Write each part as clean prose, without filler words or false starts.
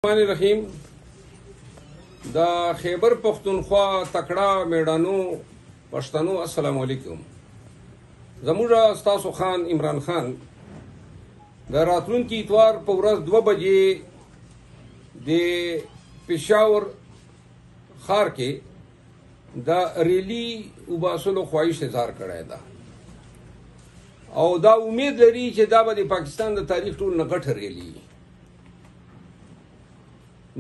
الرحمن الرحیم د خیبر پختونخوا تکړه میډانو پښتنو السلام علیکم. زموږ استاسو خان عمران خان د راتلونکي اتوار په ورځ 2 بجې د پېښور ښار کې د ریلی وباسلو خواهش اظهار کړی ده او دا امید لري چې دا به د پاکستان د تاریخ ټول نه غټه ریلی.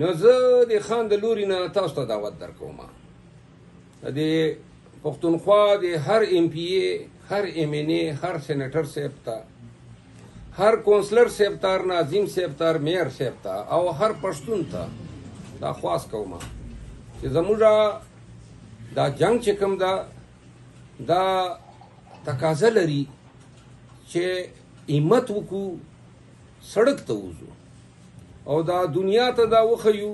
نو زه د خان د لوري نه تاسو ته دعوت درکوم د پښتونخوا د هر ایم پی ای، هر ایم ان ای، هر سینیټر صاحب ته، هر کونسلر صاحب ته، هر ناظم صاحب ته، هر میر صاحب ته او هر پښتون ته دا خواست کوم چې زموږ دا جنگ چې کوم ده دا تقاضا لري چې همت وکړو، سړک ته وځو او دا دنیا ته دا وښیو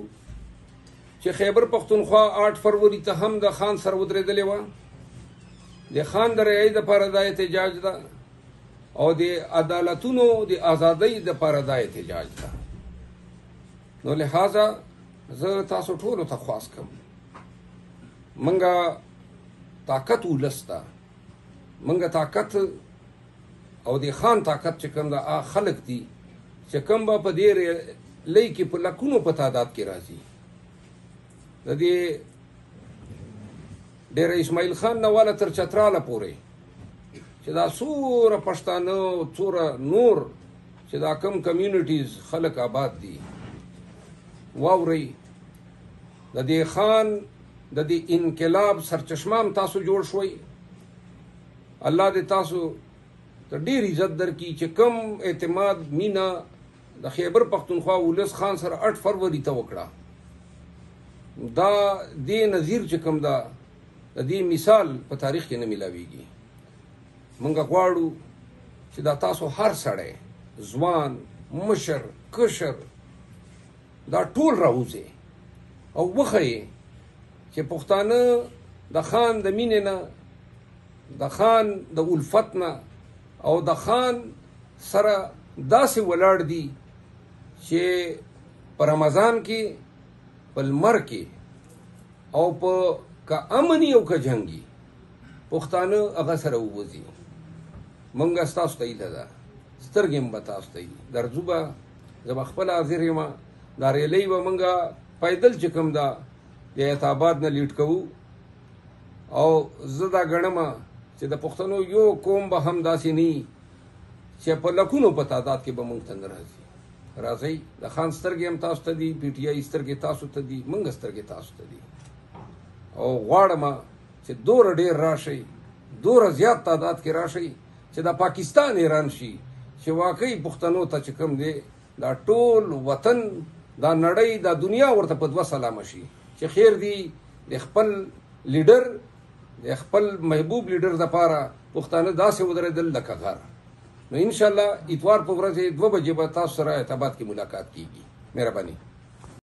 چې خیبر پختونخوا 8 فروری ته هم د خان سره ودرېدلې وه. د خان د رعایۍ دپاره دا احتجاج ده او د عدالتونو د ازادۍ دپاره دا احتجاج ده. نو لہذا زه تاسو ټولو ته خواست کوم، منګه طاقت ولس ته، منګه طاقت او د خان طاقت چې کوم ده خلک دي چې کوم به په دې لۍ کې په لکونو په تعداد کې راځي. د دې ډېر اسماعیل خان نه والا تر چتراله پورې چې دا څوره پښتانه څوره نور چې دا کم کمیونټیز خلک آباد دي واورئ. د دې خان د دې انقلاب سرچشمام تاسو جوړ شوئ. الله دې تاسو ته ډېر عزت درکړي چې کم اعتماد مینا د خیبر پختونخوا ولس خان سره 8 فروری ته وکړه، دا دې نظیر چې کوم دا د دې مثال په تاریخ کې نه ملاویږي. موږ غواړو چې دا تاسو هر سړی، ځوان، مشر، کشر دا ټول راوځي او وښیي چې پښتانه د خان د مینې نه، د خان د الفت نه او د خان سره داسې ولاړ دي چې په رمضان کې، په لمر کې او په که امني او که جنګي پښتانه هغه سره ووځي. موږ ستاسو ته هیله ده، سترګې م به تاسو ته وي، درځو به، زه به خپله حاضر یم. دا ریلۍ به موږ پیدل چې کوم ده د اعتاباد نه لیډ کوو او زه دا ګڼم چې د پښتنو یو قوم به هم داسې نه وي چې په لکونو په تعداد کې به موږ ته نه راځي. راځئ، د خان سترګې هم تاسو ته دي، پی ټي آی سترګې تاسو ته دي، موږ سترګې تاسو ته دي او غواړم چې دوره ډېر راشئ، دوره زیات تعداد کې راشئ چې د پاکستان ایران شي چې واقعي پښتنو ته چې کوم دی دا ټول وطن، دا نړۍ، دا دنیا ورته په 2 سلامه شي چې خیر دی د خپل لیډر، د خپل محبوب لیډر دپاره پښتانه داسې ودرېدل لکه غر. نو انشاءالله اتوار په ورځ 2 بجې به تاسو سره اعتباد کې ملاقات کیږي. مهرباني.